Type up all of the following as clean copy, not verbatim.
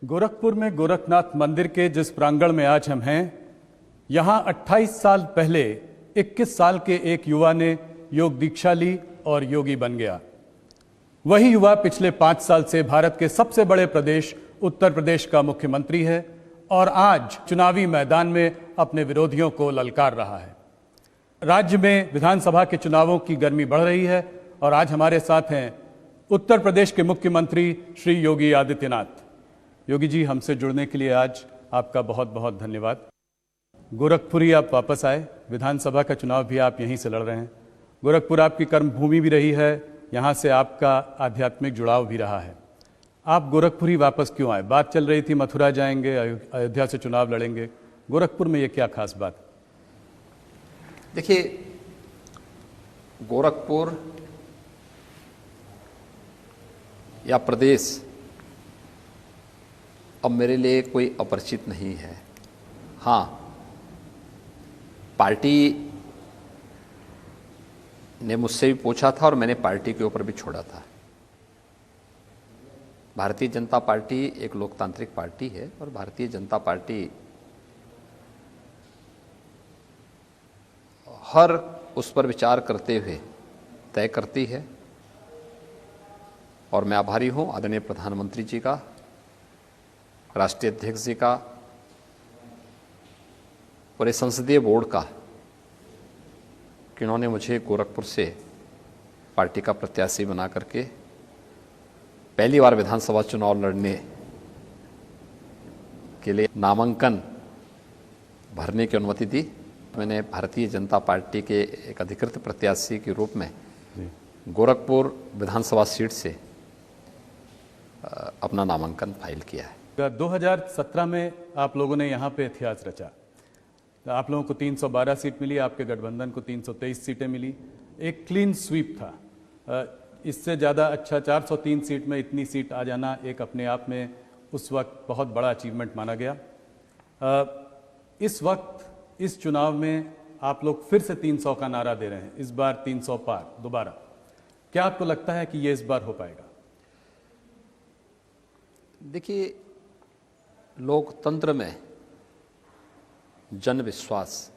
गोरखपुर में गोरखनाथ मंदिर के जिस प्रांगण में आज हम हैं, यहां 28 साल पहले 21 साल के एक युवा ने योग दीक्षा ली और योगी बन गया। वही युवा पिछले 5 साल से भारत के सबसे बड़े प्रदेश उत्तर प्रदेश का मुख्यमंत्री है और आज चुनावी मैदान में अपने विरोधियों को ललकार रहा है। राज्य में विधानसभा के चुनावों की गर्मी बढ़ रही है और आज हमारे साथ हैं उत्तर प्रदेश के मुख्यमंत्री श्री योगी आदित्यनाथ। योगी जी, हमसे जुड़ने के लिए आज आपका बहुत बहुत धन्यवाद। गोरखपुरी आप वापस आए, विधानसभा का चुनाव भी आप यहीं से लड़ रहे हैं। गोरखपुर आपकी कर्मभूमि भी रही है, यहाँ से आपका आध्यात्मिक जुड़ाव भी रहा है। आप गोरखपुरी वापस क्यों आए? बात चल रही थी मथुरा जाएंगे, अयोध्या से चुनाव लड़ेंगे, गोरखपुर में ये क्या खास बात? देखिए, गोरखपुर या प्रदेश अब मेरे लिए कोई अपरिचित नहीं है। हाँ, पार्टी ने मुझसे भी पूछा था और मैंने पार्टी के ऊपर भी छोड़ा था। भारतीय जनता पार्टी एक लोकतांत्रिक पार्टी है और भारतीय जनता पार्टी हर उस पर विचार करते हुए तय करती है और मैं आभारी हूं आदरणीय प्रधानमंत्री जी का, राष्ट्रीय अध्यक्ष जी का, पूरे संसदीय बोर्ड का कि उन्होंने मुझे गोरखपुर से पार्टी का प्रत्याशी बना करके पहली बार विधानसभा चुनाव लड़ने के लिए नामांकन भरने की अनुमति दी। मैंने भारतीय जनता पार्टी के एक अधिकृत प्रत्याशी के रूप में गोरखपुर विधानसभा सीट से अपना नामांकन फाइल किया है। 2017 में आप लोगों ने यहाँ पे इतिहास रचा। आप लोगों को 312 सीट मिली, आपके गठबंधन को 323 सीटें मिली। एक क्लीन स्वीप था। इससे ज़्यादा अच्छा 403 सीट में इतनी सीट आ जाना एक अपने आप में उस वक्त बहुत बड़ा अचीवमेंट माना गया। इस वक्त इस चुनाव में आप लोग फिर से 300 का नारा दे रहे हैं, इस बार 300 पार दोबारा। क्या आपको लगता है कि ये इस बार हो पाएगा? देखिए, लोकतंत्र में जन विश्वास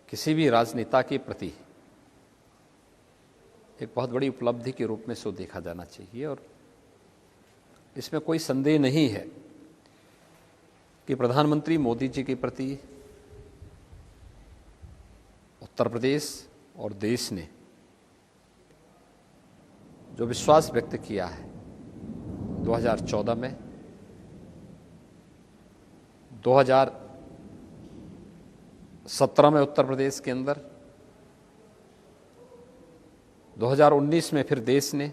किसी भी राजनेता के प्रति एक बहुत बड़ी उपलब्धि के रूप में सो देखा जाना चाहिए और इसमें कोई संदेह नहीं है कि प्रधानमंत्री मोदी जी के प्रति उत्तर प्रदेश और देश ने जो विश्वास व्यक्त किया है 2014 में, 2017 में उत्तर प्रदेश के अंदर, 2019 में फिर देश ने,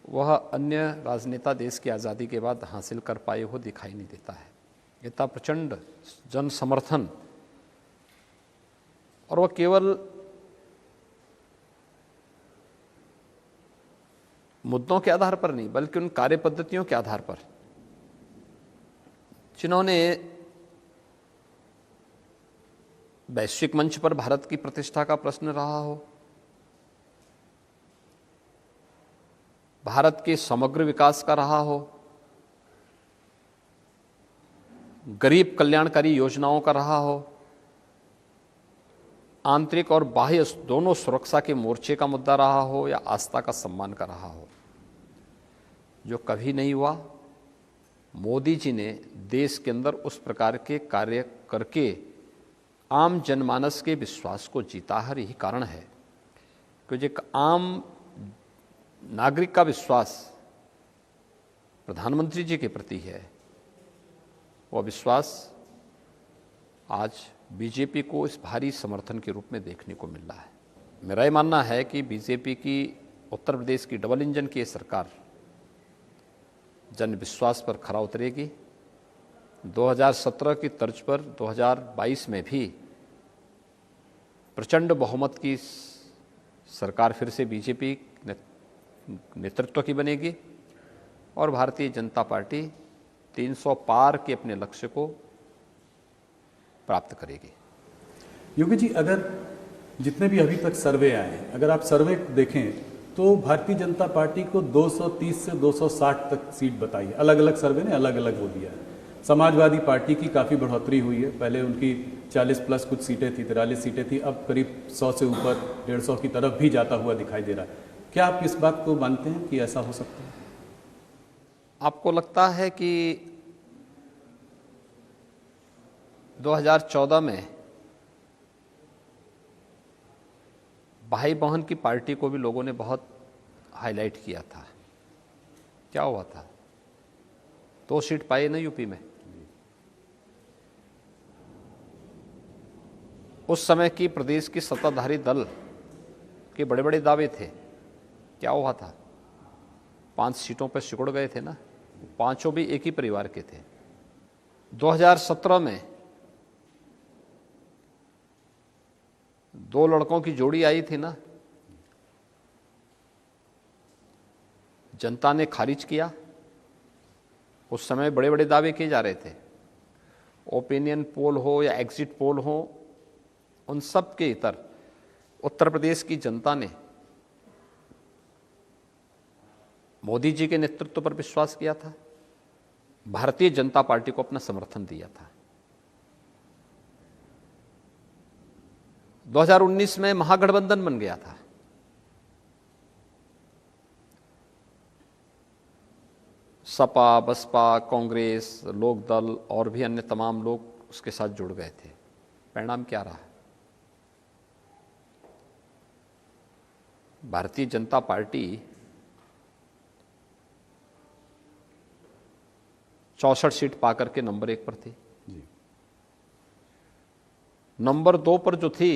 वह अन्य राजनेता देश की आज़ादी के बाद हासिल कर पाए हो दिखाई नहीं देता है। इतना प्रचंड जन समर्थन, और वह केवल मुद्दों के आधार पर नहीं बल्कि उन कार्य पद्धतियों के आधार पर जिन्होंने वैश्विक मंच पर भारत की प्रतिष्ठा का प्रश्न रहा हो, भारत के समग्र विकास का रहा हो, गरीब कल्याणकारी योजनाओं का रहा हो, आंतरिक और बाह्य दोनों सुरक्षा के मोर्चे का मुद्दा रहा हो या आस्था का सम्मान का रहा हो, जो कभी नहीं हुआ। मोदी जी ने देश के अंदर उस प्रकार के कार्य करके आम जनमानस के विश्वास को जीता है। यही कारण है कि जो एक आम नागरिक का विश्वास प्रधानमंत्री जी के प्रति है, वह विश्वास आज बीजेपी को इस भारी समर्थन के रूप में देखने को मिल रहा है। मेरा ये मानना है कि बीजेपी की उत्तर प्रदेश की डबल इंजन की सरकार जन विश्वास पर खरा उतरेगी। 2017 की तर्ज पर 2022 में भी प्रचंड बहुमत की सरकार फिर से बीजेपी नेतृत्व की बनेगी और भारतीय जनता पार्टी 300 पार के अपने लक्ष्य को प्राप्त करेगी। योगी जी, अगर जितने भी अभी तक सर्वे आए हैं, अगर आप सर्वे देखें तो भारतीय जनता पार्टी को 230 से 260 तक सीट बताई है। अलग अलग सर्वे ने अलग अलग वो दिया है। समाजवादी पार्टी की काफ़ी बढ़ोतरी हुई है। पहले उनकी 40 प्लस कुछ सीटें थी, 43 सीटें थी, अब करीब 100 से ऊपर 150 की तरफ भी जाता हुआ दिखाई दे रहा है। क्या आप इस बात को मानते हैं कि ऐसा हो सकता है? आपको लगता है कि 2014 में भाई बहन की पार्टी को भी लोगों ने बहुत हाईलाइट किया था? क्या हुआ था? 2 सीट पाए ना यूपी में। उस समय की प्रदेश की सत्ताधारी दल के बड़े बड़े दावे थे। क्या हुआ था? 5 सीटों पर सिकुड़ गए थे ना। 5 भी एक ही परिवार के थे। 2017 में 2 लड़कों की जोड़ी आई थी ना, जनता ने खारिज किया। उस समय बड़े बड़े दावे किए जा रहे थे। ओपिनियन पोल हो या एग्जिट पोल हो, उन सब के इतर उत्तर प्रदेश की जनता ने मोदी जी के नेतृत्व पर विश्वास किया था, भारतीय जनता पार्टी को अपना समर्थन दिया था। 2019 में महागठबंधन बन गया था। सपा, बसपा, कांग्रेस, लोकदल और भी अन्य तमाम लोग उसके साथ जुड़ गए थे। परिणाम क्या रहा? भारतीय जनता पार्टी 64 सीट पाकर के नंबर 1 पर थी। नंबर 2 पर जो थी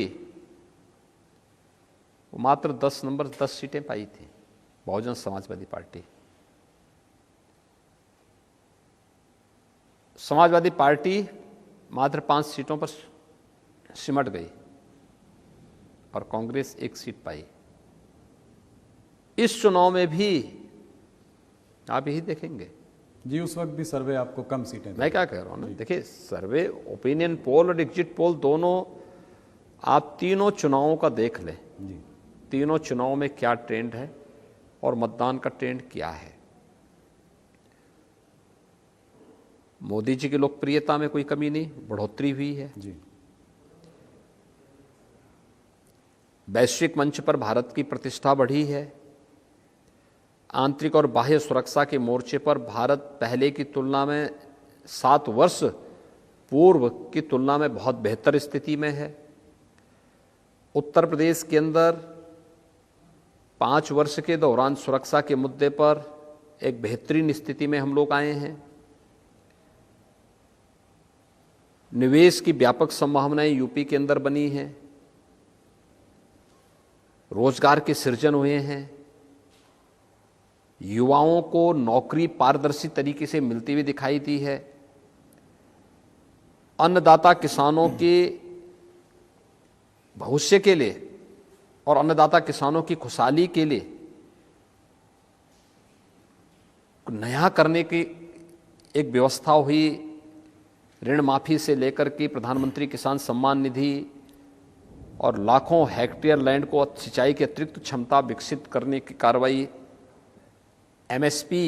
वो मात्र 10 सीटें पाई थी, बहुजन समाजवादी पार्टी। समाजवादी पार्टी मात्र 5 सीटों पर सिमट गई और कांग्रेस 1 सीट पाई। इस चुनाव में भी आप यही देखेंगे जी, उस वक्त भी सर्वे आपको कम सीटें मैं क्या कह रहा हूं ना, देखिए सर्वे, ओपिनियन पोल और एग्जिट पोल दोनों, आप तीनों चुनावों का देख लें जी। तीनों चुनावों में क्या ट्रेंड है और मतदान का ट्रेंड क्या है। मोदी जी की लोकप्रियता में कोई कमी नहीं, बढ़ोतरी हुई है। जी। वैश्विक मंच पर भारत की प्रतिष्ठा बढ़ी है। आंतरिक और बाह्य सुरक्षा के मोर्चे पर भारत पहले की तुलना में 7 वर्ष पूर्व की तुलना में बहुत बेहतर स्थिति में है। उत्तर प्रदेश के अंदर 5 वर्ष के दौरान सुरक्षा के मुद्दे पर एक बेहतरीन स्थिति में हम लोग आए हैं। निवेश की व्यापक संभावनाएं यूपी के अंदर बनी हैं। रोजगार के सृजन हुए हैं। युवाओं को नौकरी पारदर्शी तरीके से मिलती हुई दिखाई दी है। अन्नदाता किसानों के भविष्य के लिए और अन्नदाता किसानों की खुशहाली के लिए नया करने की एक व्यवस्था हुई। ऋण माफी से लेकर के प्रधानमंत्री किसान सम्मान निधि और लाखों हेक्टेयर लैंड को सिंचाई की अतिरिक्त क्षमता विकसित करने की कार्रवाई। एमएसपी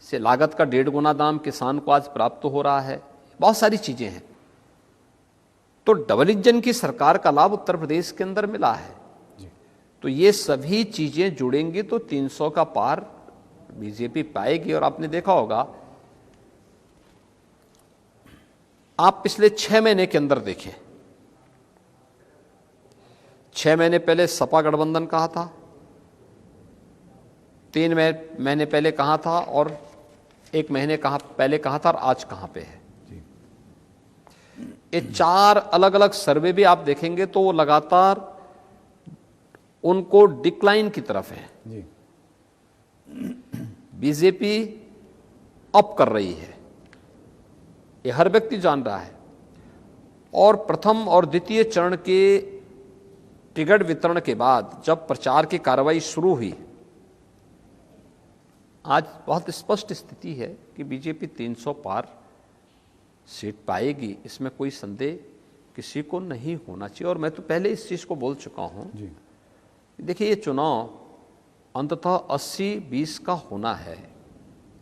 से लागत का 1.5 गुना दाम किसान को आज प्राप्त हो रहा है। बहुत सारी चीजें हैं। तो डबल इंजन की सरकार का लाभ उत्तर प्रदेश के अंदर मिला है। तो ये सभी चीजें जुड़ेंगी तो 300 का पार बीजेपी पाएगी। और आपने देखा होगा, आप पिछले 6 महीने के अंदर देखें, 6 महीने पहले सपा गठबंधन कहा था, 3 महीने पहले कहा था और 1 महीने पहले कहा था, और आज कहां पे है। ये 4 अलग अलग सर्वे भी आप देखेंगे तो वो लगातार उनको डिक्लाइन की तरफ है। जी। बीजेपी अप कर रही है, ये हर व्यक्ति जान रहा है। और प्रथम और द्वितीय चरण के टिकट वितरण के बाद जब प्रचार की कार्रवाई शुरू हुई, आज बहुत स्पष्ट स्थिति है कि बीजेपी 300 पार सीट पाएगी। इसमें कोई संदेह किसी को नहीं होना चाहिए। और मैं तो पहले इस चीज को बोल चुका हूं। जी। देखिए, ये चुनाव अंततः 80-20 का होना है।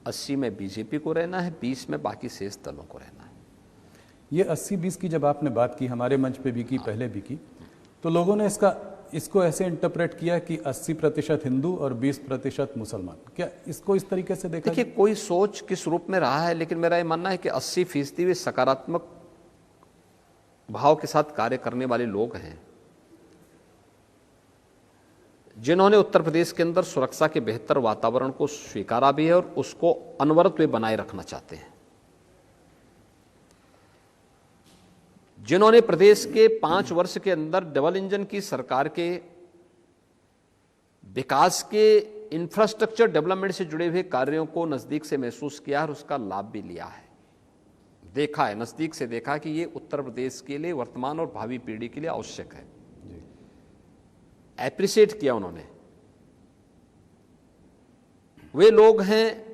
80 में बीजेपी को रहना है, 20 में बाकी शेष दलों को रहना है। ये 80-20 की जब आपने बात की, हमारे मंच पे भी की, पहले भी की, तो लोगों ने इसको ऐसे इंटरप्रेट किया कि 80% हिंदू और 20% मुसलमान। क्या इसको इस तरीके से देखा? देखिए, कोई सोच किस रूप में रहा है, लेकिन मेरा ये मानना है कि 80% वे सकारात्मक भाव के साथ कार्य करने वाले लोग हैं, जिन्होंने उत्तर प्रदेश के अंदर सुरक्षा के बेहतर वातावरण को स्वीकारा भी है और उसको अनवरत वे बनाए रखना चाहते हैं, जिन्होंने प्रदेश के 5 वर्ष के अंदर डबल इंजन की सरकार के विकास के इंफ्रास्ट्रक्चर डेवलपमेंट से जुड़े हुए कार्यों को नजदीक से महसूस किया और उसका लाभ भी लिया है, देखा है, नजदीक से देखा कि ये उत्तर प्रदेश के लिए, वर्तमान और भावी पीढ़ी के लिए आवश्यक है। एप्रिशिएट किया उन्होंने। वे लोग हैं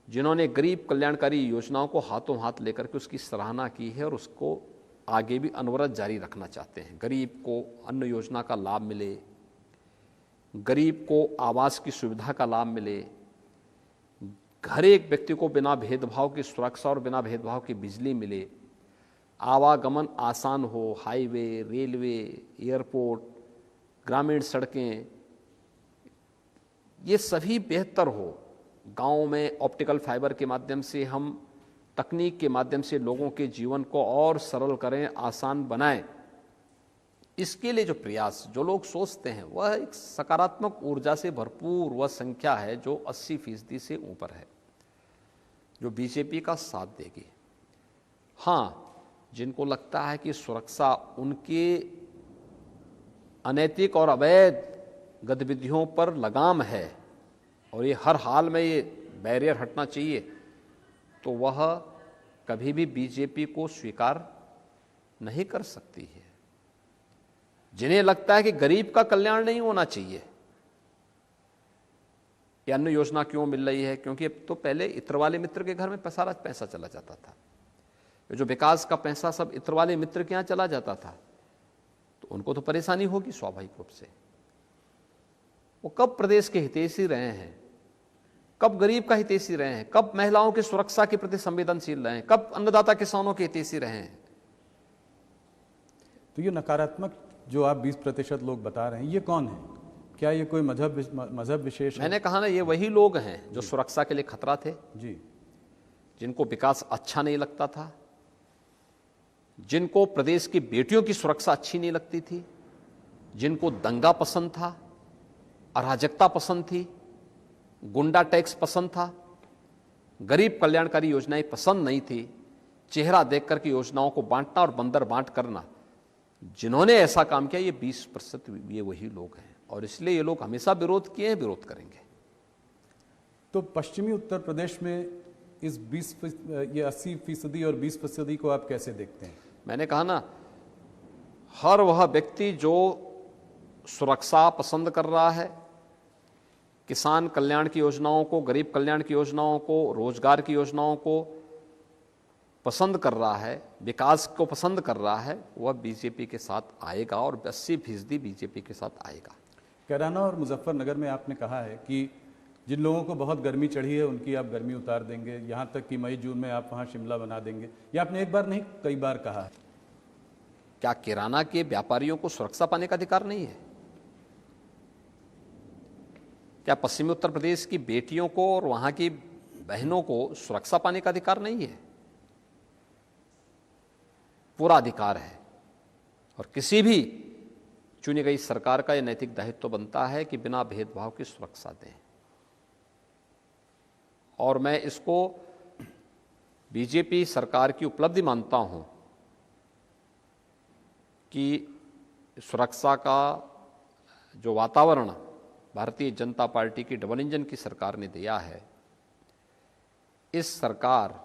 जिन्होंने गरीब कल्याणकारी योजनाओं को हाथों हाथ लेकर के उसकी सराहना की है और उसको आगे भी अनवरत जारी रखना चाहते हैं। गरीब को अन्न योजना का लाभ मिले, गरीब को आवास की सुविधा का लाभ मिले, हर एक व्यक्ति को बिना भेदभाव की सुरक्षा और बिना भेदभाव की बिजली मिले, आवागमन आसान हो, हाईवे, रेलवे, एयरपोर्ट, ग्रामीण सड़कें, ये सभी बेहतर हो। गाँव में ऑप्टिकल फाइबर के माध्यम से हम तकनीक के माध्यम से लोगों के जीवन को और सरल करें, आसान बनाएं। इसके लिए जो प्रयास, जो लोग सोचते हैं, वह एक सकारात्मक ऊर्जा से भरपूर वह संख्या है जो 80% से ऊपर है, जो बीजेपी का साथ देगी। हाँ, जिनको लगता है कि सुरक्षा उनके अनैतिक और अवैध गतिविधियों पर लगाम है और ये हर हाल में ये बैरियर हटना चाहिए, तो वह कभी भी बीजेपी को स्वीकार नहीं कर सकती है। जिन्हें लगता है कि गरीब का कल्याण नहीं होना चाहिए, ये अन्न योजना क्यों मिल रही है, क्योंकि अब तो पहले इत्र वाले मित्र के घर में सारा पैसा चला जाता था, जो विकास का पैसा सब इत्र वाले मित्र के यहाँ चला जाता था, तो उनको तो परेशानी होगी स्वाभाविक रूप से। वो कब प्रदेश के हितैषी रहे हैं, कब गरीब का हितैषी रहे हैं, कब महिलाओं की सुरक्षा के प्रति संवेदनशील रहे हैं, कब अन्नदाता किसानों के हितैषी रहे हैं। तो ये नकारात्मक जो आप 20% लोग बता रहे हैं, ये कौन है? क्या ये कोई मजहब विशेष है? मैंने कहा ना, ये वही लोग हैं जो सुरक्षा के लिए खतरा थे जी, जिनको विकास अच्छा नहीं लगता था, जिनको प्रदेश की बेटियों की सुरक्षा अच्छी नहीं लगती थी, जिनको दंगा पसंद था, अराजकता पसंद थी, गुंडा टैक्स पसंद था, गरीब कल्याणकारी योजनाएं पसंद नहीं थी, चेहरा देखकर के योजनाओं को बांटना और बंदर बांट करना, जिन्होंने ऐसा काम किया, ये 20% ये वही लोग हैं और इसलिए ये लोग हमेशा विरोध किए हैं, विरोध करेंगे। तो पश्चिमी उत्तर प्रदेश में इस 80% और 20% को आप कैसे देखते हैं? मैंने कहा ना, हर वह व्यक्ति जो सुरक्षा पसंद कर रहा है, किसान कल्याण की योजनाओं को, गरीब कल्याण की योजनाओं को, रोजगार की योजनाओं को पसंद कर रहा है, विकास को पसंद कर रहा है, वह बीजेपी के साथ आएगा और 80% बीजेपी के साथ आएगा। कैराना और मुजफ्फरनगर में आपने कहा है कि जिन लोगों को बहुत गर्मी चढ़ी है उनकी आप गर्मी उतार देंगे, यहाँ तक कि मई जून में आप वहाँ शिमला बना देंगे। ये आपने एक बार नहीं कई बार कहा है। क्या किराना के व्यापारियों को सुरक्षा पाने का अधिकार नहीं है? क्या पश्चिमी उत्तर प्रदेश की बेटियों को और वहां की बहनों को सुरक्षा पाने का अधिकार नहीं है? पूरा अधिकार है और किसी भी चुनी गई सरकार का यह नैतिक दायित्व तो बनता है कि बिना भेदभाव की सुरक्षा दें। और मैं इसको बीजेपी सरकार की उपलब्धि मानता हूं कि सुरक्षा का जो वातावरण भारतीय जनता पार्टी की डबल इंजन की सरकार ने दिया है, इस सरकार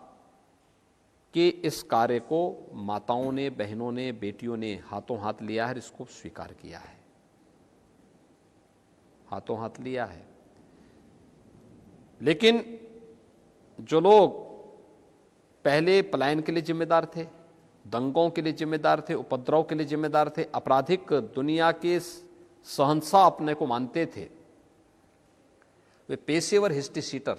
के इस कार्य को माताओं ने, बहनों ने, बेटियों ने हाथों हाथ लिया है, इसको स्वीकार किया है, हाथों हाथ लिया है। लेकिन जो लोग पहले पलायन के लिए जिम्मेदार थे, दंगों के लिए जिम्मेदार थे, उपद्रव के लिए जिम्मेदार थे, आपराधिक दुनिया के शहंशाह अपने को मानते थे, वे पेशेवर हिस्ट्री सीटर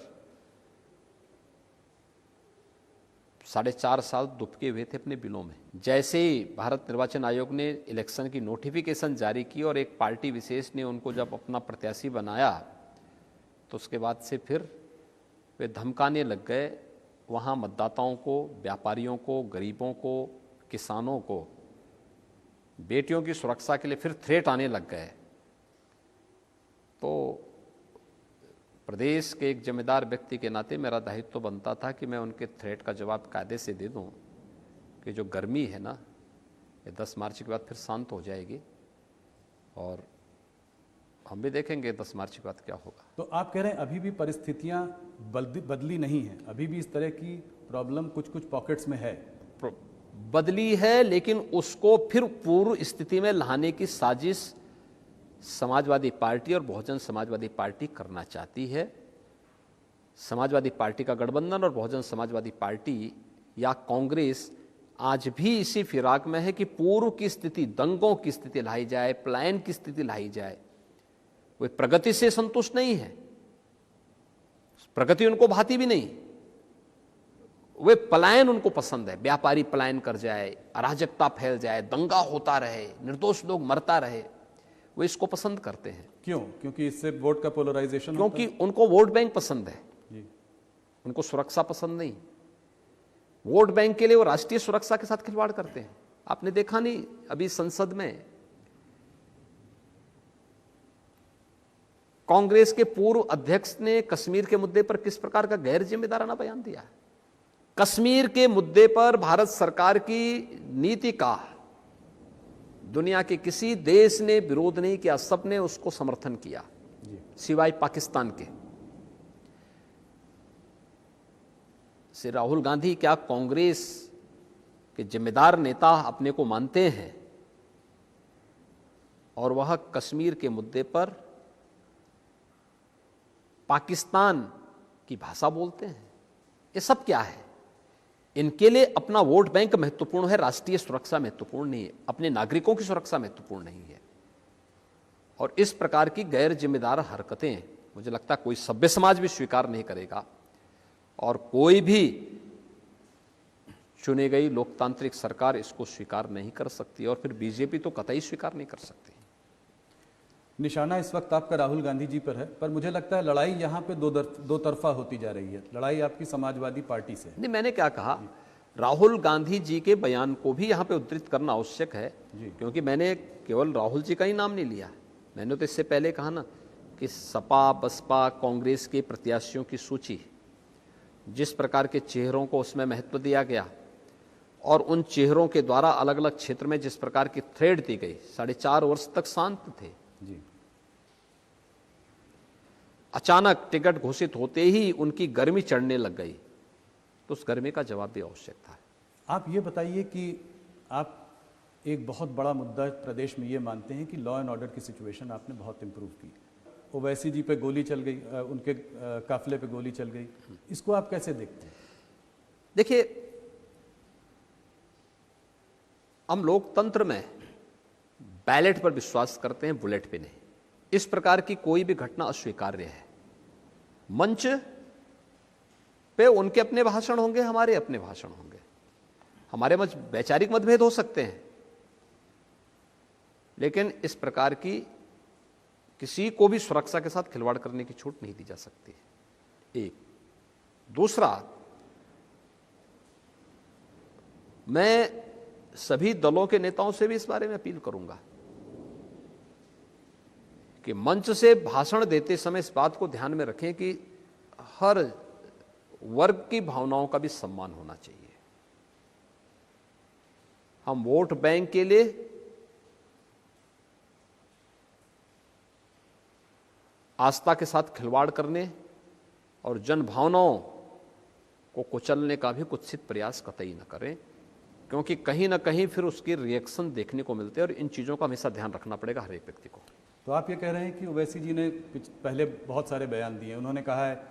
4.5 साल दुबके हुए थे अपने बिलों में। जैसे ही भारत निर्वाचन आयोग ने इलेक्शन की नोटिफिकेशन जारी की और एक पार्टी विशेष ने उनको जब अपना प्रत्याशी बनाया, तो उसके बाद से फिर वे धमकाने लग गए वहाँ मतदाताओं को, व्यापारियों को, गरीबों को, किसानों को। बेटियों की सुरक्षा के लिए फिर थ्रेट आने लग गए। तो प्रदेश के एक जिम्मेदार व्यक्ति के नाते मेरा दायित्व तो बनता था कि मैं उनके थ्रेट का जवाब कायदे से दे दूं कि जो गर्मी है ना, ये 10 मार्च के बाद फिर शांत हो जाएगी और हम भी देखेंगे 10 मार्च के बाद क्या होगा। तो आप कह रहे हैं अभी भी परिस्थितियां बदली नहीं हैं, अभी भी इस तरह की प्रॉब्लम कुछ कुछ पॉकेट्स में है? बदली है, लेकिन उसको फिर पूर्व स्थिति में लाने की साजिश समाजवादी पार्टी और बहुजन समाजवादी पार्टी करना चाहती है। समाजवादी पार्टी का गठबंधन और बहुजन समाजवादी पार्टी या कांग्रेस आज भी इसी फिराक में है कि पूर्व की स्थिति, दंगों की स्थिति लाई जाए, पलायन की स्थिति लाई जाए। वे प्रगति से संतुष्ट नहीं है, प्रगति उनको भाती भी नहीं, वे पलायन उनको पसंद है। व्यापारी पलायन कर जाए, अराजकता फैल जाए, दंगा होता रहे, निर्दोष लोग मरता रहे, वे इसको पसंद करते हैं। क्यों? क्योंकि इससे वोट का पोलराइजेशन, क्योंकि उनको वोट बैंक पसंद है जी। उनको सुरक्षा पसंद नहीं। वोट बैंक के लिए वो राष्ट्रीय सुरक्षा के साथ खिलवाड़ करते हैं। आपने देखा नहीं, अभी संसद में कांग्रेस के पूर्व अध्यक्ष ने कश्मीर के मुद्दे पर किस प्रकार का गैर जिम्मेदाराना बयान दिया। कश्मीर के मुद्दे पर भारत सरकार की नीति का दुनिया के किसी देश ने विरोध नहीं किया, सबने उसको समर्थन किया सिवाय पाकिस्तान के। श्री राहुल गांधी क्या कांग्रेस के जिम्मेदार नेता अपने को मानते हैं और वह कश्मीर के मुद्दे पर पाकिस्तान की भाषा बोलते हैं? ये सब क्या है? इनके लिए अपना वोट बैंक महत्वपूर्ण है, राष्ट्रीय सुरक्षा महत्वपूर्ण नहीं है, अपने नागरिकों की सुरक्षा महत्वपूर्ण नहीं है। और इस प्रकार की गैर जिम्मेदार हरकतें मुझे लगता है कोई सभ्य समाज भी स्वीकार नहीं करेगा और कोई भी चुनी गई लोकतांत्रिक सरकार इसको स्वीकार नहीं कर सकती और फिर बीजेपी तो कतई स्वीकार नहीं कर सकती। निशाना इस वक्त आपका राहुल गांधी जी पर है, पर मुझे लगता है लड़ाई यहाँ पे दो तरफा होती जा रही है। लड़ाई आपकी समाजवादी पार्टी से। नहीं, मैंने क्या कहा, राहुल गांधी जी के बयान को भी यहाँ पे उद्धृत करना आवश्यक है, क्योंकि मैंने केवल राहुल जी का ही नाम नहीं लिया। मैंने तो इससे पहले कहा ना कि सपा, बसपा, कांग्रेस के प्रत्याशियों की सूची, जिस प्रकार के चेहरों को उसमें महत्व दिया गया और उन चेहरों के द्वारा अलग अलग क्षेत्र में जिस प्रकार की थ्रेड दी गई, 4.5 वर्ष तक शांत थे जी। अचानक टिकट घोषित होते ही उनकी गर्मी चढ़ने लग गई, तो उस गर्मी का जवाब भी आवश्यक था। आप ये बताइए कि आप एक बहुत बड़ा मुद्दा प्रदेश में ये मानते हैं कि लॉ एंड ऑर्डर की सिचुएशन आपने बहुत इंप्रूव की। ओवैसी जी पे गोली चल गई, उनके काफिले पे गोली चल गई, इसको आप कैसे देखते हैं? देखिए, हम लोकतंत्र में बैलेट पर विश्वास करते हैं, बुलेट पे नहीं। इस प्रकार की कोई भी घटना अस्वीकार्य है। मंच पे उनके अपने भाषण होंगे, हमारे अपने भाषण होंगे, हमारे मत वैचारिक मतभेद हो सकते हैं, लेकिन इस प्रकार की किसी को भी सुरक्षा के साथ खिलवाड़ करने की छूट नहीं दी जा सकती। एक दूसरा, मैं सभी दलों के नेताओं से भी इस बारे में अपील करूंगा कि मंच से भाषण देते समय इस बात को ध्यान में रखें कि हर वर्ग की भावनाओं का भी सम्मान होना चाहिए। हम वोट बैंक के लिए आस्था के साथ खिलवाड़ करने और जन भावनाओं को कुचलने का भी कुत्सित प्रयास कतई न करें, क्योंकि कहीं ना कहीं फिर उसके रिएक्शन देखने को मिलते हैं और इन चीज़ों का हमेशा ध्यान रखना पड़ेगा हर एक व्यक्ति को। तो आप ये कह रहे हैं कि ओवैसी जी ने पहले बहुत सारे बयान दिए। उन्होंने कहा है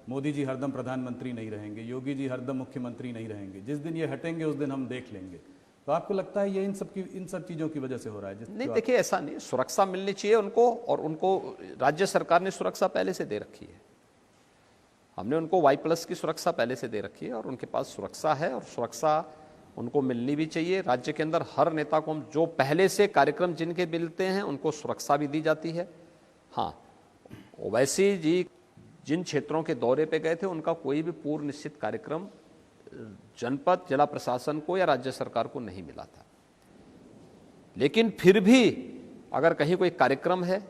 मोदी जी हरदम प्रधानमंत्री नहीं रहेंगे, योगी जी हरदम मुख्यमंत्री नहीं रहेंगे, जिस दिन ये हटेंगे उस दिन हम देख लेंगे। तो आपको लगता है ये इन सब चीज़ों की वजह से हो रहा है? नहीं, देखिए, ऐसा नहीं, सुरक्षा मिलनी चाहिए उनको और उनको राज्य सरकार ने सुरक्षा पहले से दे रखी है। हमने उनको Y+ की सुरक्षा पहले से दे रखी है और उनके पास सुरक्षा है और सुरक्षा उनको मिलनी भी चाहिए। राज्य के अंदर हर नेता को हम जो पहले से कार्यक्रम जिनके मिलते हैं उनको सुरक्षा भी दी जाती है। हाँ, ओवैसी जी जिन क्षेत्रों के दौरे पे गए थे उनका कोई भी पूर्व निश्चित कार्यक्रम जनपद, जिला प्रशासन को या राज्य सरकार को नहीं मिला था। लेकिन फिर भी अगर कहीं कोई कार्यक्रम है,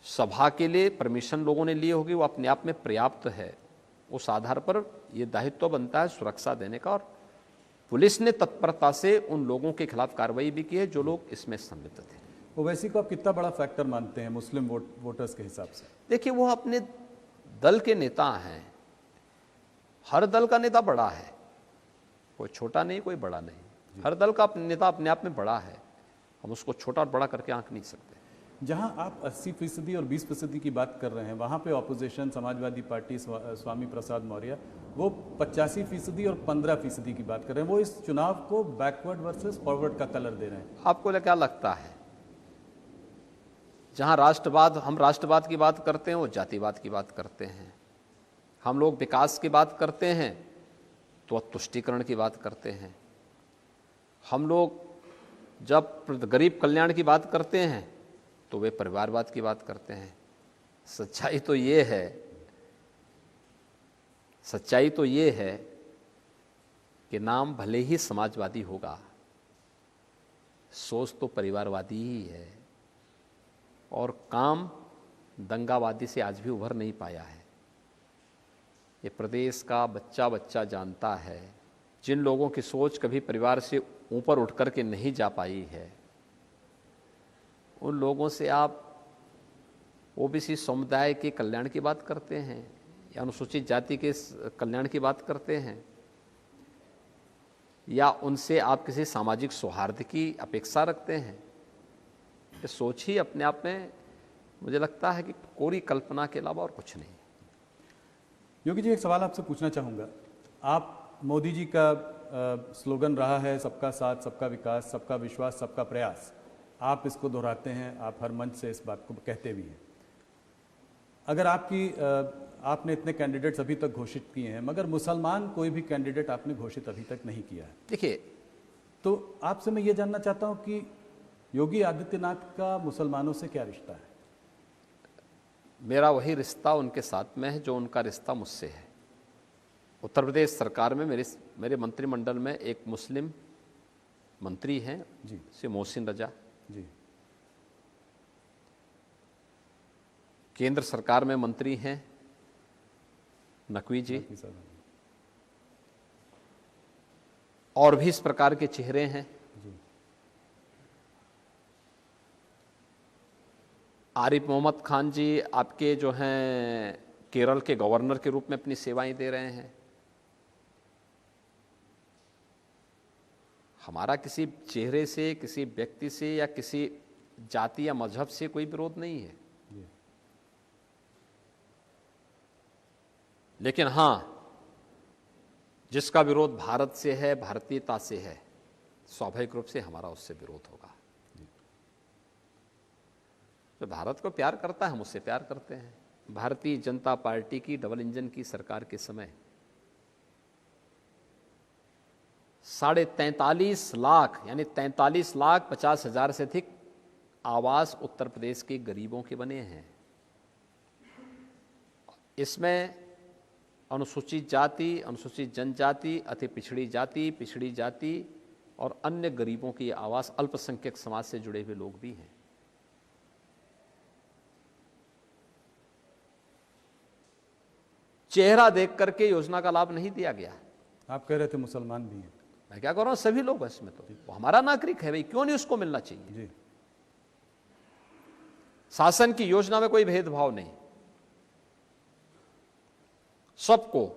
सभा के लिए परमिशन लोगों ने लिए होगी, वो अपने आप में पर्याप्त है, उस आधार पर यह दायित्व बनता है सुरक्षा देने का। और पुलिस ने तत्परता से उन लोगों के खिलाफ कार्रवाई भी की है जो लोग इसमें सम्मिलित थे। ओवैसी को आप कितना बड़ा फैक्टर मानते हैं मुस्लिम वोटर्स के हिसाब से? देखिए, वो अपने दल के नेता हैं, हर दल का नेता बड़ा है, कोई छोटा नहीं कोई बड़ा नहीं, हर दल का नेता अपने आप में बड़ा है, हम उसको छोटा और बड़ा करके आंक नहीं सकते। जहां आप 80% और 20% की बात कर रहे हैं, वहां पे ऑपोजिशन समाजवादी पार्टी स्वामी प्रसाद मौर्य वो 85% और 15% की बात कर रहे हैं। वो इस चुनाव को बैकवर्ड वर्सेस फॉरवर्ड का कलर दे रहे हैं। आपको क्या लगता है, जहां हम राष्ट्रवाद की बात करते हैं वो जातिवाद की बात करते हैं, हम लोग विकास की बात करते हैं तो तुष्टीकरण की बात करते हैं, हम लोग जब गरीब कल्याण की बात करते हैं तो वे परिवारवाद की बात करते हैं। सच्चाई तो ये है कि नाम भले ही समाजवादी होगा, सोच तो परिवारवादी ही है और काम दंगावादी से आज भी उभर नहीं पाया है। ये प्रदेश का बच्चा बच्चा जानता है, जिन लोगों की सोच कभी परिवार से ऊपर उठ कर के नहीं जा पाई है, उन लोगों से आप ओबीसी समुदाय के कल्याण की बात करते हैं या अनुसूचित जाति के कल्याण की बात करते हैं, या उनसे आप किसी सामाजिक सौहार्द की अपेक्षा रखते हैं। ये सोच ही अपने आप में मुझे लगता है कि कोरी कल्पना के अलावा और कुछ नहीं। योगी जी, एक सवाल आपसे पूछना चाहूँगा। आप मोदी जी का स्लोगन रहा है सबका साथ, सबका विकास, सबका विश्वास, सबका प्रयास, आप इसको दोहराते हैं, आप हर मंच से इस बात को कहते भी हैं। अगर आपने इतने कैंडिडेट्स अभी तक घोषित किए हैं, मगर मुसलमान कोई भी कैंडिडेट आपने घोषित अभी तक नहीं किया है। देखिए, तो आपसे मैं ये जानना चाहता हूँ कि योगी आदित्यनाथ का मुसलमानों से क्या रिश्ता है? मेरा वही रिश्ता उनके साथ में है जो उनका रिश्ता मुझसे है। उत्तर प्रदेश सरकार में मेरे मंत्रिमंडल में एक मुस्लिम मंत्री हैं जी, श्री मोहसिन रजा जी। केंद्र सरकार में मंत्री हैं नकवी जी, और भी इस प्रकार के चेहरे हैं। आरिफ मोहम्मद खान जी आपके जो हैं केरल के गवर्नर के रूप में अपनी सेवाएं दे रहे हैं। हमारा किसी चेहरे से, किसी व्यक्ति से या किसी जाति या मजहब से कोई विरोध नहीं है, लेकिन हां, जिसका विरोध भारत से है, भारतीयता से है, स्वाभाविक रूप से हमारा उससे विरोध होगा। जो भारत को प्यार करता है हम उससे प्यार करते हैं। भारतीय जनता पार्टी की डबल इंजन की सरकार के समय 43.5 लाख यानी 43,50,000 से अधिक आवास उत्तर प्रदेश के गरीबों के बने हैं। इसमें अनुसूचित जाति, अनुसूचित जनजाति, अति पिछड़ी जाति और अन्य गरीबों की आवास, अल्पसंख्यक समाज से जुड़े हुए लोग भी हैं। चेहरा देख करके योजना का लाभ नहीं दिया गया। आप कह रहे थे मुसलमान भी हैं, मैं क्या कर रहा हूं, सभी लोग इसमें तो वो हमारा नागरिक है भाई, क्यों नहीं उसको मिलना चाहिए जी। शासन की योजना में कोई भेदभाव नहीं, सबको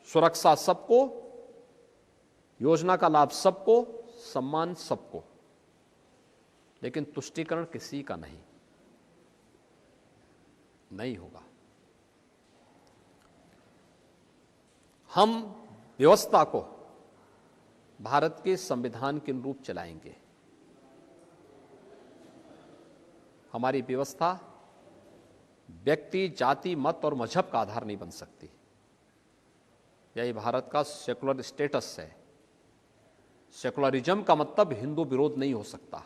सुरक्षा, सबको योजना का लाभ, सबको सम्मान, सबको, लेकिन तुष्टीकरण किसी का नहीं होगा। हम व्यवस्था को भारत के संविधान के अनुरूप चलाएंगे। हमारी व्यवस्था व्यक्ति जाति मत और मजहब का आधार नहीं बन सकती। यही भारत का सेकुलर स्टेटस है। सेकुलरिज्म का मतलब हिंदू विरोध नहीं हो सकता,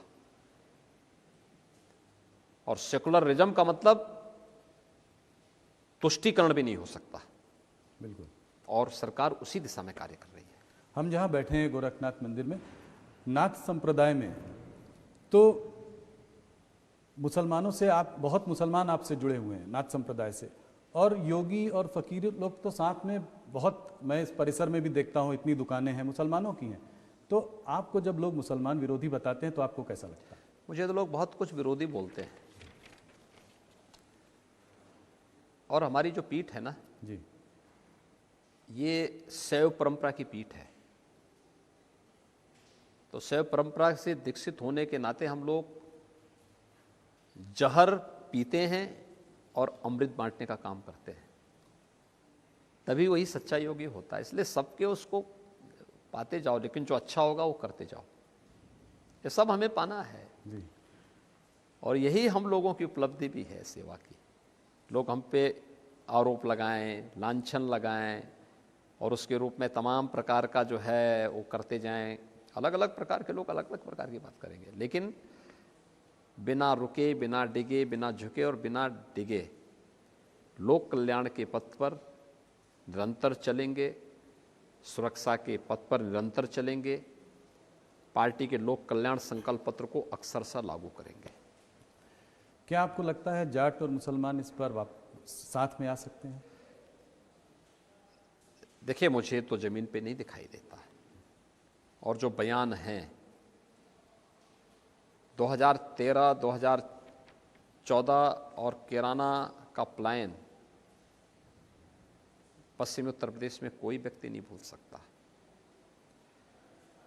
और सेकुलरिज्म का मतलब तुष्टीकरण भी नहीं हो सकता। बिल्कुल। और सरकार उसी दिशा में कार्य कर रही है। हम जहाँ बैठे हैं गोरखनाथ मंदिर में, नाथ संप्रदाय में तो मुसलमानों से आप, बहुत मुसलमान आपसे जुड़े हुए हैं नाथ संप्रदाय से, और योगी और फकीर लोग तो साथ में बहुत, मैं इस परिसर में भी देखता हूँ इतनी दुकानें हैं मुसलमानों की हैं। तो आपको जब लोग मुसलमान विरोधी बताते हैं तो आपको कैसा लगता है? मुझे तो लोग बहुत कुछ विरोधी बोलते हैं, और हमारी जो पीठ है ना जी, ये शैव परंपरा की पीठ है। तो शैव परंपरा से दीक्षित होने के नाते हम लोग जहर पीते हैं और अमृत बांटने का काम करते हैं, तभी वही सच्चा योगी होता है। इसलिए सबके उसको पाते जाओ, लेकिन जो अच्छा होगा वो करते जाओ। ये सब हमें पाना है जी। और यही हम लोगों की उपलब्धि भी है सेवा की। लोग हम पे आरोप लगाएं, लांछन लगाएं, और उसके रूप में तमाम प्रकार का जो है वो करते जाएं। अलग अलग प्रकार के लोग अलग अलग प्रकार की बात करेंगे, लेकिन बिना रुके, बिना डिगे, बिना झुके और बिना डिगे लोक कल्याण के पथ पर निरंतर चलेंगे, सुरक्षा के पथ पर निरंतर चलेंगे, पार्टी के लोक कल्याण संकल्प पत्र को अक्षरशः लागू करेंगे। क्या आपको लगता है जाट और मुसलमान इस पर साथ में आ सकते हैं? देखिए, मुझे तो जमीन पे नहीं दिखाई देता है, और जो बयान हैं 2013, 2014 और कैराना का प्लान पश्चिमी उत्तर प्रदेश में कोई व्यक्ति नहीं भूल सकता।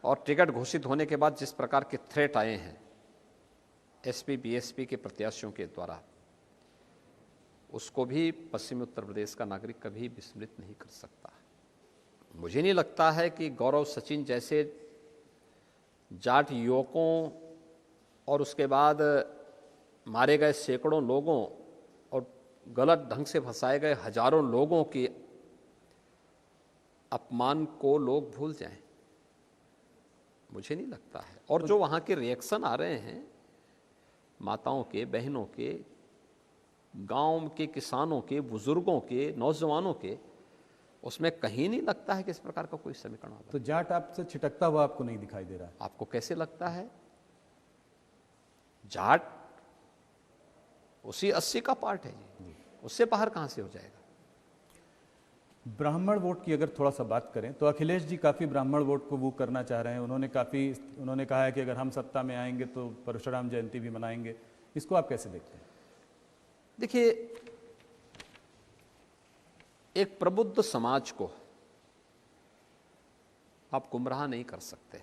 और टिकट घोषित होने के बाद जिस प्रकार के थ्रेट आए हैं एसपी बीएसपी के प्रत्याशियों के द्वारा, उसको भी पश्चिमी उत्तर प्रदेश का नागरिक कभी विस्मृत नहीं कर सकता। मुझे नहीं लगता है कि गौरव सचिन जैसे जाट युवकों और उसके बाद मारे गए सैकड़ों लोगों और गलत ढंग से फंसाए गए हजारों लोगों के अपमान को लोग भूल जाएं, मुझे नहीं लगता है। और जो वहाँ के रिएक्शन आ रहे हैं माताओं के, बहनों के, गांव के किसानों के, बुजुर्गों के, नौजवानों के, उसमें कहीं नहीं लगता है कि इस प्रकार का कोई समीकरण होगा। तो जाट आपसे छिटकता हुआ आपको नहीं दिखाई दे रहा है? आपको कैसे लगता है? जाट उसी 80 का पार्ट है जी, उससे बाहर कहां से हो जाएगा? ब्राह्मण वोट की अगर थोड़ा सा बात करें तो अखिलेश जी काफ़ी ब्राह्मण वोट को वो करना चाह रहे हैं। उन्होंने कहा है कि अगर हम सत्ता में आएंगे तो परशुराम जयंती भी मनाएंगे। इसको आप कैसे देखते हैं? देखिए, एक प्रबुद्ध समाज को आप गुमराह नहीं कर सकते।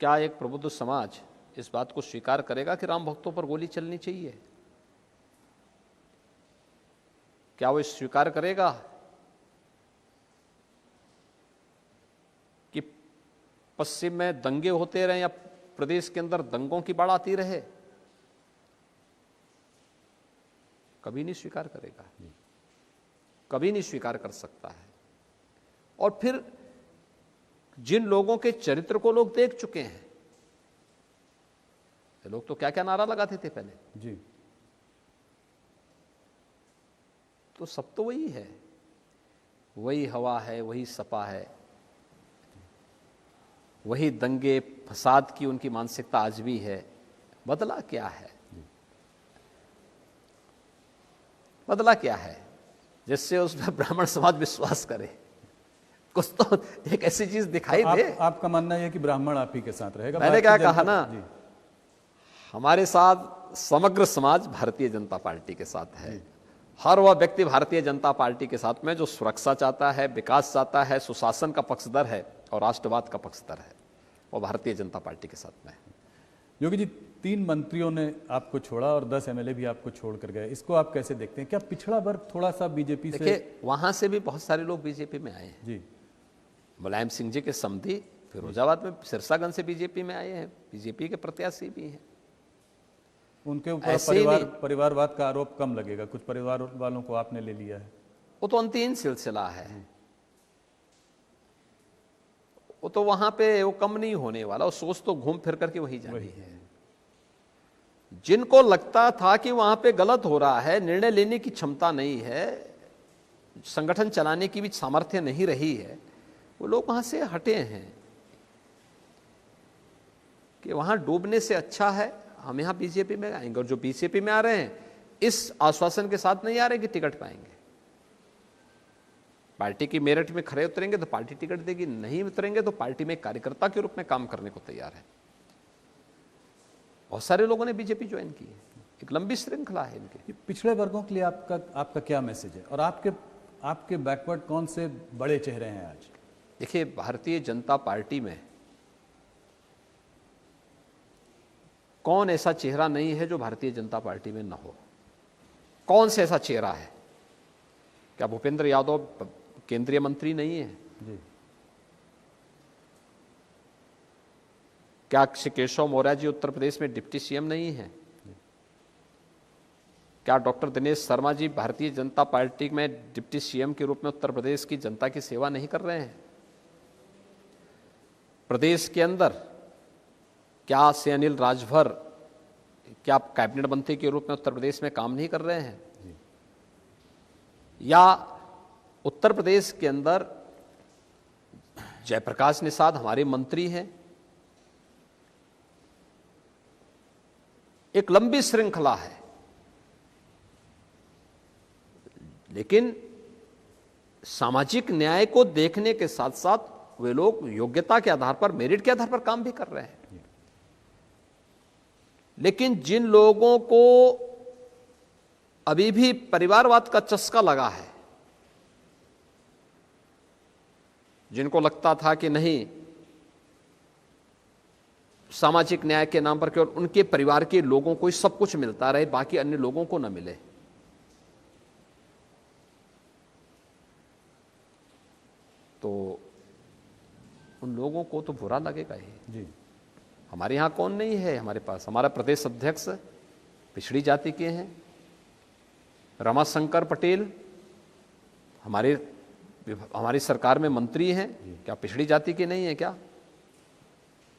क्या एक प्रबुद्ध समाज इस बात को स्वीकार करेगा कि राम भक्तों पर गोली चलनी चाहिए? क्या वो स्वीकार करेगा कि पश्चिम में दंगे होते रहे या प्रदेश के अंदर दंगों की बाढ़ आती रहे? कभी नहीं स्वीकार करेगा, कभी नहीं स्वीकार कर सकता है। और फिर जिन लोगों के चरित्र को लोग देख चुके हैं, लोग तो क्या क्या नारा लगाते थे पहले जी, तो सब तो वही है, वही हवा है, वही सपा है, वही दंगे फसाद की उनकी मानसिकता आज भी है। बदला क्या है? बदला क्या है जिससे उसमें ब्राह्मण समाज विश्वास करे? कुछ तो एक ऐसी चीज दिखाई दे। आपका मानना है कि ब्राह्मण आप ही के साथ रहेगा? मैंने क्या कहा ना, जी, हमारे साथ समग्र समाज भारतीय जनता पार्टी के साथ है। हर वह व्यक्ति भारतीय जनता पार्टी के साथ में जो सुरक्षा चाहता है, विकास चाहता है, सुशासन का पक्षधर है और राष्ट्रवाद का पक्षधर है, वो भारतीय जनता पार्टी के साथ में है। योगी जी, 3 मंत्रियों ने आपको छोड़ा और 10 एमएलए भी आपको छोड़ कर गए। इसको आप कैसे देखते हैं? क्या पिछड़ा वर्ग थोड़ा सा बीजेपी से? देखिए, वहां से भी बहुत सारे लोग बीजेपी में आए हैं। जी, मुलायम सिंह जी के समधी फिरोजाबाद में सिरसागंज से बीजेपी में आए हैं, बीजेपी के प्रत्याशी भी हैं। उनके ऊपर ऐसे ही परिवारवाद का आरोप कम लगेगा, कुछ परिवार वालों को आपने ले लिया है। वो तो अंतहीन सिलसिला है, वो तो वहां पे वो कम नहीं होने वाला, वो सोच तो घूम फिर करके वही जानी है। जिनको लगता था कि वहां पे गलत हो रहा है, निर्णय लेने की क्षमता नहीं है, संगठन चलाने की भी सामर्थ्य नहीं रही है, वो लोग वहां से हटे हैं कि वहां डूबने से अच्छा है हम यहां बीजेपी में आएंगे। और जो बीजेपी में आ रहे हैं इस आश्वासन के साथ नहीं आ रहे कि टिकट पाएंगे। पार्टी की मेरिट में खड़े उतरेंगे तो पार्टी टिकट देगी, नहीं उतरेंगे तो पार्टी में कार्यकर्ता के रूप में काम करने को तैयार है। बहुत सारे लोगों ने बीजेपी ज्वाइन की है, एक लंबी श्रृंखला है इनकी। पिछड़े वर्गों के लिए आपका क्या मैसेज है, और आपके बैकवर्ड कौन से बड़े चेहरे हैं आज? देखिए, भारतीय जनता पार्टी में कौन ऐसा चेहरा नहीं है जो भारतीय जनता पार्टी में न हो? कौन से ऐसा चेहरा है? क्या भूपेंद्र यादव केंद्रीय मंत्री नहीं है? जी। क्या श्री केशव मौर्य जी उत्तर प्रदेश में डिप्टी सीएम नहीं है? क्या डॉक्टर दिनेश शर्मा जी भारतीय जनता पार्टी में डिप्टी सीएम के रूप में उत्तर प्रदेश की जनता की सेवा नहीं कर रहे हैं? प्रदेश के अंदर क्या से अनिल राजभर क्या कैबिनेट मंत्री के रूप में उत्तर प्रदेश में काम नहीं कर रहे हैं? या उत्तर प्रदेश के अंदर जयप्रकाश निषाद हमारे मंत्री हैं। एक लंबी श्रृंखला है, लेकिन सामाजिक न्याय को देखने के साथ साथ वे लोग योग्यता के आधार पर, मेरिट के आधार पर काम भी कर रहे हैं। लेकिन जिन लोगों को अभी भी परिवारवाद का चस्का लगा है, जिनको लगता था कि नहीं सामाजिक न्याय के नाम पर केवल उनके परिवार के लोगों को ही सब कुछ मिलता रहे, बाकी अन्य लोगों को न मिले, तो उन लोगों को तो बुरा लगेगा ही। जी। हमारे यहाँ कौन नहीं है हमारे पास? हमारा प्रदेश अध्यक्ष पिछड़ी जाति के हैं, रमाशंकर पटेल हमारी सरकार में मंत्री हैं, क्या पिछड़ी जाति के नहीं है क्या?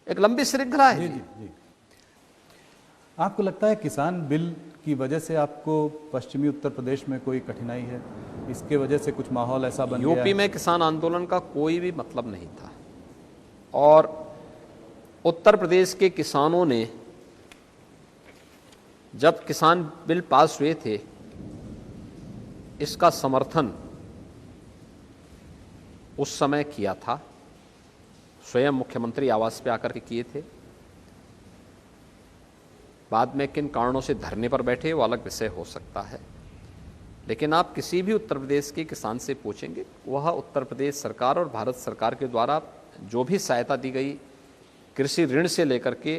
एक लंबी श्रृंखला है। जी, जी, जी। आपको लगता है किसान बिल की वजह से आपको पश्चिमी उत्तर प्रदेश में कोई कठिनाई है? इसके वजह से कुछ माहौल ऐसा बन गया है? यूपी में किसान आंदोलन का कोई भी मतलब नहीं था, और उत्तर प्रदेश के किसानों ने जब किसान बिल पास हुए थे इसका समर्थन उस समय किया था, स्वयं मुख्यमंत्री आवास पे आकर के किए थे। बाद में किन कारणों से धरने पर बैठे वो अलग विषय हो सकता है, लेकिन आप किसी भी उत्तर प्रदेश के किसान से पूछेंगे, वह उत्तर प्रदेश सरकार और भारत सरकार के द्वारा जो भी सहायता दी गई, कृषि ऋण से लेकर के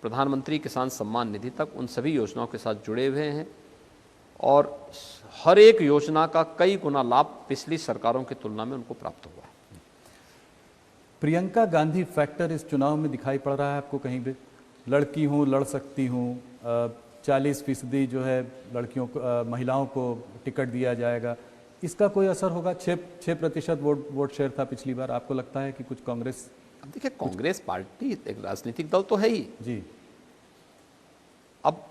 प्रधानमंत्री किसान सम्मान निधि तक, उन सभी योजनाओं के साथ जुड़े हुए हैं, और हर एक योजना का कई गुना लाभ पिछली सरकारों की तुलना में उनको प्राप्त हुआ। प्रियंका गांधी फैक्टर इस चुनाव में दिखाई पड़ रहा है आपको कहीं भी? लड़की हूँ, लड़ सकती हूँ, 40% जो है लड़कियों को, महिलाओं को टिकट दिया जाएगा, इसका कोई असर होगा? 6% वोट शेयर था पिछली बार। आपको लगता है कि कुछ कांग्रेस? अब देखिए, कांग्रेस पार्टी एक राजनीतिक दल तो है ही जी। अब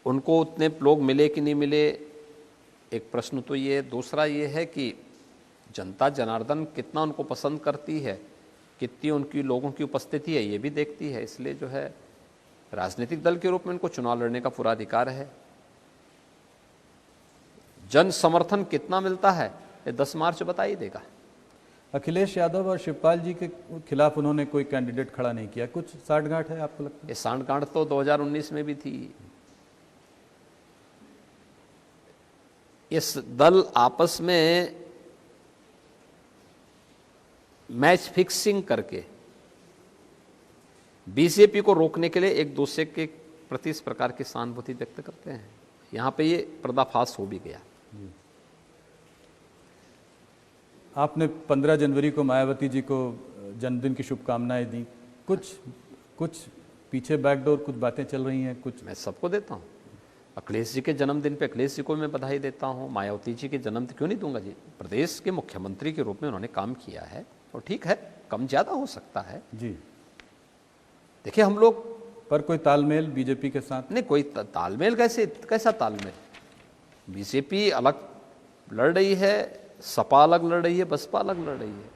उनको उतने लोग मिले कि नहीं मिले, एक प्रश्न तो ये। दूसरा ये है कि जनता जनार्दन कितना उनको पसंद करती है, कितनी उनकी लोगों की उपस्थिति है, ये भी देखती है। इसलिए जो है राजनीतिक दल के रूप में उनको चुनाव लड़ने का पूरा अधिकार है। जन समर्थन कितना मिलता है ये 10 मार्च बता ही देगा। अखिलेश यादव और शिवपाल जी के खिलाफ उन्होंने कोई कैंडिडेट खड़ा नहीं किया, कुछ साठगांठ है आपको लगता है? ये सांठगांठ तो 2019 में भी थी। इस दल आपस में मैच फिक्सिंग करके बीजेपी को रोकने के लिए एक दूसरे के प्रति इस प्रकार की सहानुभूति व्यक्त करते हैं। यहां पे ये पर्दाफाश हो भी गया। आपने 15 जनवरी को मायावती जी को जन्मदिन की शुभकामनाएं दी, कुछ पीछे बैकडोर कुछ बातें चल रही हैं कुछ? मैं सबको देता हूँ। अखिलेश जी के जन्मदिन पे अखिलेश जी को मैं बधाई देता हूँ, मायावती जी के जन्मदिन क्यों नहीं दूंगा जी? प्रदेश के मुख्यमंत्री के रूप में उन्होंने काम किया है और ठीक है, कम ज़्यादा हो सकता है जी। देखिए हम लोग पर कोई तालमेल बीजेपी के साथ? नहीं, कोई तालमेल कैसा तालमेल? बीजेपी अलग लड़ रही है, सपा अलग लड़ रही है, बसपा अलग लड़ रही है,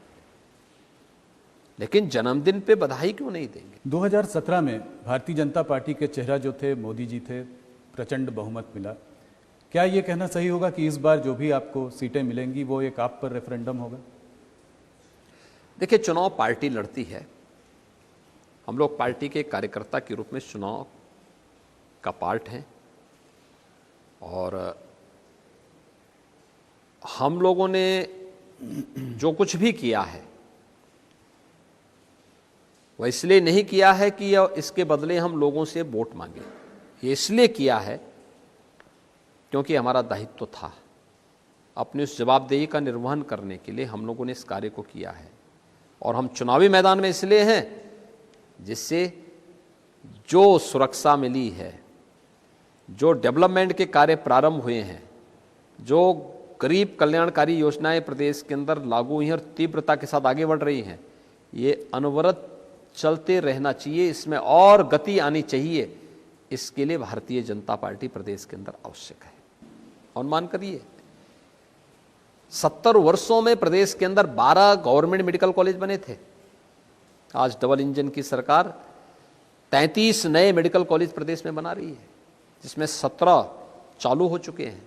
लेकिन जन्मदिन पे बधाई क्यों नहीं देंगे? 2017 में भारतीय जनता पार्टी के चेहरा जो थे मोदी जी थे, प्रचंड बहुमत मिला। क्या ये कहना सही होगा कि इस बार जो भी आपको सीटें मिलेंगी वो एक आप पर रेफरेंडम होगा? देखिए, चुनाव पार्टी लड़ती है, हम लोग पार्टी के कार्यकर्ता के रूप में चुनाव का पार्ट हैं और हम लोगों ने जो कुछ भी किया है वह इसलिए नहीं किया है कि इसके बदले हम लोगों से वोट मांगे, ये इसलिए किया है क्योंकि हमारा दायित्व था। अपनी उस जवाबदेही का निर्वहन करने के लिए हम लोगों ने इस कार्य को किया है और हम चुनावी मैदान में इसलिए हैं जिससे जो सुरक्षा मिली है, जो डेवलपमेंट के कार्य प्रारंभ हुए हैं, जो गरीब कल्याणकारी योजनाएं प्रदेश के अंदर लागू हुई हैं और तीव्रता के साथ आगे बढ़ रही हैं, ये अनवरत चलते रहना चाहिए, इसमें और गति आनी चाहिए। इसके लिए भारतीय जनता पार्टी प्रदेश के अंदर आवश्यक है। अनुमान करिए, 70 वर्षों में प्रदेश के अंदर 12 गवर्नमेंट मेडिकल कॉलेज बने थे। आज डबल इंजन की सरकार 33 नए मेडिकल कॉलेज प्रदेश में बना रही है, जिसमें 17 चालू हो चुके हैं,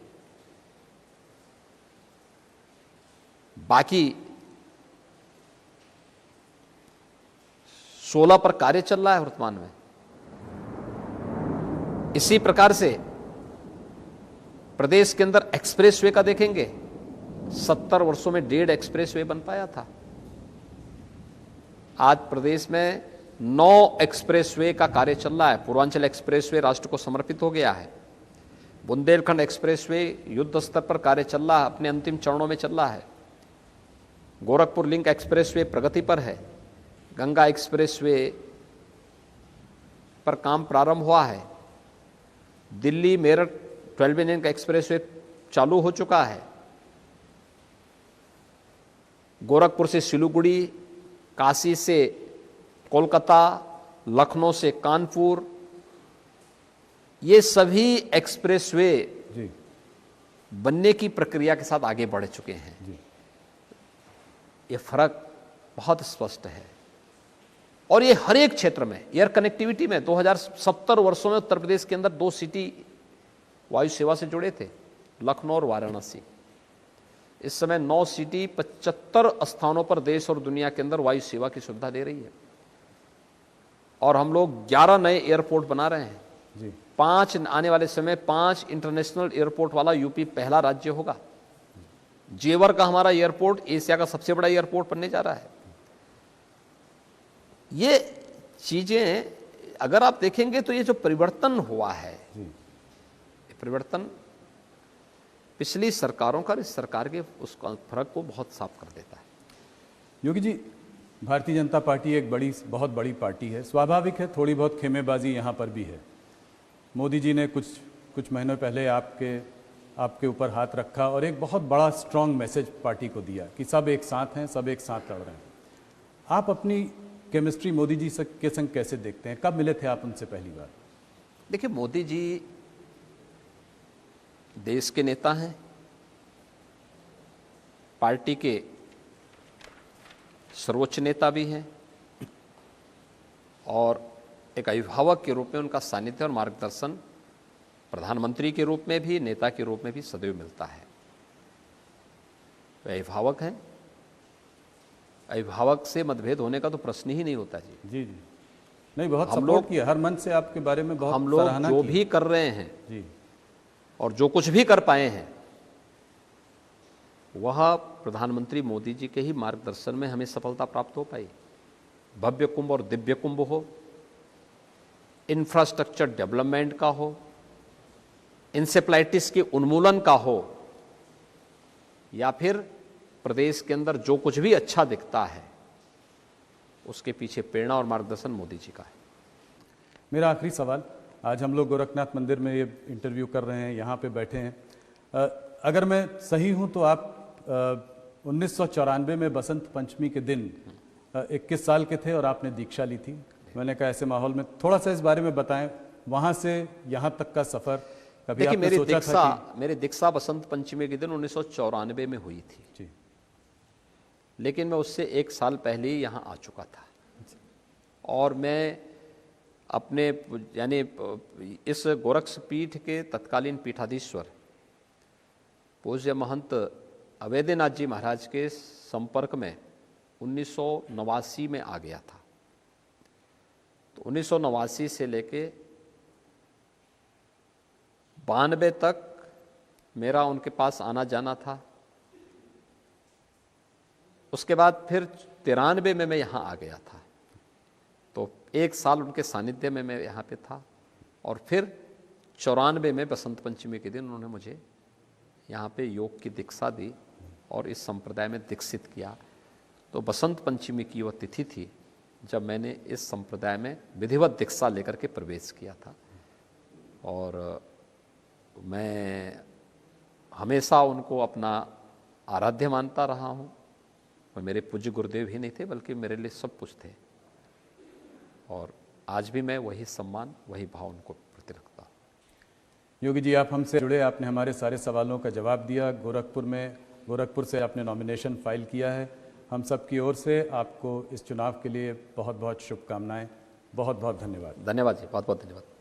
बाकी 16 पर कार्य चल रहा है वर्तमान में। इसी प्रकार से प्रदेश के अंदर एक्सप्रेसवे का देखेंगे, 70 वर्षों में 1.5 एक्सप्रेसवे बन पाया था। आज प्रदेश में 9 एक्सप्रेसवे का कार्य चल रहा है। पूर्वांचल एक्सप्रेसवे राष्ट्र को समर्पित हो गया है। बुंदेलखंड एक्सप्रेसवे युद्ध स्तर पर कार्य चल रहा है, अपने अंतिम चरणों में चल रहा है। गोरखपुर लिंक एक्सप्रेसवे प्रगति पर है। गंगा एक्सप्रेसवे पर काम प्रारंभ हुआ है। दिल्ली मेरठ 12 लेन का एक्सप्रेसवे चालू हो चुका है। गोरखपुर से सिलीगुड़ी, काशी से कोलकाता, लखनऊ से कानपुर, ये सभी एक्सप्रेसवे बनने की प्रक्रिया के साथ आगे बढ़ चुके हैं। ये फर्क बहुत स्पष्ट है और ये हर एक क्षेत्र में, एयर कनेक्टिविटी में 2070 वर्षों में उत्तर प्रदेश के अंदर 2 सिटी वायु सेवा से जुड़े थे, लखनऊ और वाराणसी। इस समय 9 सिटी 75 स्थानों पर देश और दुनिया के अंदर वायु सेवा की सुविधा दे रही है और हम लोग 11 नए एयरपोर्ट बना रहे हैं जी। 5 आने वाले समय 5 इंटरनेशनल एयरपोर्ट वाला यूपी पहला राज्य होगा। जेवर का हमारा एयरपोर्ट एशिया का सबसे बड़ा एयरपोर्ट बनने जा रहा है। ये चीजें अगर आप देखेंगे तो ये जो परिवर्तन हुआ है, ये परिवर्तन पिछली सरकारों का इस सरकार के उस फर्क को बहुत साफ कर देता है। योगी जी, भारतीय जनता पार्टी एक बहुत बड़ी पार्टी है, स्वाभाविक है थोड़ी बहुत खेमेबाजी यहाँ पर भी है। मोदी जी ने कुछ महीनों पहले आपके ऊपर हाथ रखा और एक बहुत बड़ा स्ट्रांग मैसेज पार्टी को दिया कि सब एक साथ हैं, सब एक साथ लड़ रहे हैं। आप अपनी केमिस्ट्री मोदी जी के संग कैसे देखते हैं? कब मिले थे आप उनसे पहली बार? देखिए, मोदी जी देश के नेता हैं, पार्टी के सर्वोच्च नेता भी हैं और एक अभिभावक के रूप में उनका सानिध्य और मार्गदर्शन प्रधानमंत्री के रूप में भी, नेता के रूप में भी सदैव मिलता है। वे अभिभावक हैं, अभिभावक से मतभेद होने का तो प्रश्न ही नहीं होता जी। जी जी, नहीं, बहुत सपोर्ट किया, हर मन से आपके बारे में बहुत हम लोग जो भी कर रहे हैं जी और जो कुछ भी कर पाए हैं वह प्रधानमंत्री मोदी जी के ही मार्गदर्शन में हमें सफलता प्राप्त हो पाई। भव्य कुंभ और दिव्य कुंभ हो, इंफ्रास्ट्रक्चर डेवलपमेंट का हो, इंसेफ्लाइटिस के उन्मूलन का हो, या फिर प्रदेश के अंदर जो कुछ भी अच्छा दिखता है उसके पीछे प्रेरणा और मार्गदर्शन मोदी जी का है। मेरा आखिरी सवाल, आज हम लोग गोरखनाथ मंदिर में ये इंटरव्यू कर रहे हैं, यहाँ पे बैठे हैं। अगर मैं सही हूँ तो आप 1994 में बसंत पंचमी के दिन 21 साल के थे और आपने दीक्षा ली थी। मैंने कहा ऐसे माहौल में थोड़ा सा इस बारे में बताएं, वहाँ से यहाँ तक का सफ़र कभी आपने सोचा था कि... मेरी दीक्षा बसंत पंचमी के दिन 1994 में हुई थी जी। लेकिन मैं उससे 1 साल पहले ही यहाँ आ चुका था और मैं अपने यानी इस गोरक्ष पीठ के तत्कालीन पीठाधीश्वर पूज्य महंत अवैधनाथ जी महाराज के संपर्क में 1989 में आ गया था। तो 1989 से लेके 92 तक मेरा उनके पास आना जाना था। उसके बाद फिर 93 में मैं यहाँ आ गया था, तो 1 साल उनके सानिध्य में मैं यहाँ पे था और फिर 94 में बसंत पंचमी के दिन उन्होंने मुझे यहाँ पे योग की दीक्षा दी और इस संप्रदाय में दीक्षित किया। तो बसंत पंचमी की वह तिथि थी जब मैंने इस संप्रदाय में विधिवत दीक्षा लेकर के प्रवेश किया था और मैं हमेशा उनको अपना आराध्य मानता रहा हूँ। और मेरे पूज्य गुरुदेव ही नहीं थे बल्कि मेरे लिए सब कुछ थे और आज भी मैं वही सम्मान वही भाव उनको प्रति रखता हूँ। योगी जी, आप हमसे जुड़े, आपने हमारे सारे सवालों का जवाब दिया। गोरखपुर से आपने नॉमिनेशन फाइल किया है। हम सब की ओर से आपको इस चुनाव के लिए बहुत बहुत शुभकामनाएं। बहुत बहुत धन्यवाद। धन्यवाद जी, बहुत बहुत धन्यवाद।